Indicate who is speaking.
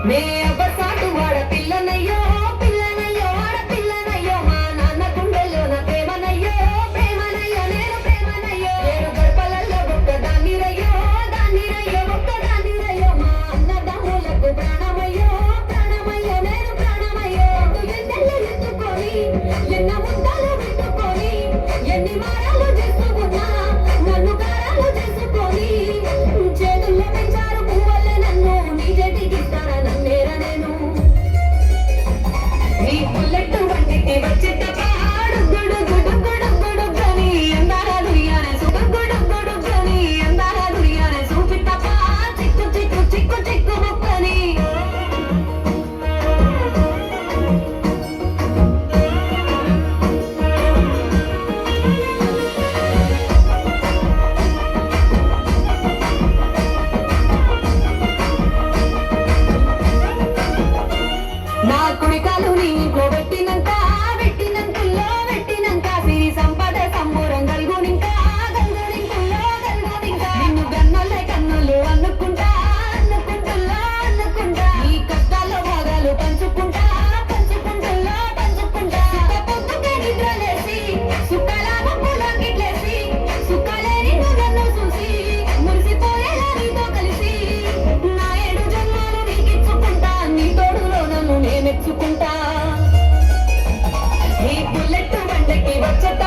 Speaker 1: మే అబ్బసాటు వాడ పిల్లనయ్యో పిల్లనయ్యో వాడ పిల్లనయ్యో మా నాన్న గుండెల్లో నా ప్రేమనయ్యో ప్రేమనయ్యో నేను ప్రేమనయ్యో ఏడు గడపలలో ఒక్క దాన్నిరయ్యో దాన్నిరయ్యో ఒక్క దాన్నిరయ్యో మా అన్నదమ్ములకు ప్రాణమయ్యో ప్రాణమయ్యో నేను ప్రాణమయ్యో ఎన్నెళ్ళు ఎత్తుకొని ఎన్న ముద్దాలు పెట్టుకొని ఎన్ని మారాలు చేసుకున్నా నన్ను గారాలు చేసుకొని చేతుల్లో పెంచారు పువ్వులే నన్ను నీ చేతికి ఇస్తారా నన్నేరా నేను నీ బుల్లెట్ వంటికి వచ్చేట పాడు గుడు గుడు గుడు గుడు గని ఎందారా దురియానే సుడు గుడు గుడు గని ఎందారా దురియానే చూపిట్టప చిక్కు చిక్కు చిక్కు చిక్కు ముక్కని నా కుడికాలు నీ ఇంట్లో పెట్టినంత పెట్టినంతుల్లో పెట్టినంత సిరి సంపద సంబూరం గల్గునింకా గల్గునింకుల్లో గల్గునింకా నిన్ను గన్నోళ్ళే కన్నులు అనుకుంటా అనుకుంటుల్లో అనుకుంటా ఈ కష్టాల్లో భాగాలు పంచుకుంటా పంచుకుంటుల్లో పంచుకుంటా పొద్దుకే నిద్రలేసి సుఖాల ముప్పులో గిట్లేసి సుఖాలే నిన్ను నన్ను చూసి మురిసిపోయేలా నీతో కలిసి నా ఏడు జన్మాలు నీకిచ్చుకుంటా నీ తోడులో నన్ను నేనెచ్చుకుంటా నీ బుల్లెట్ వంటకి వచ్చేట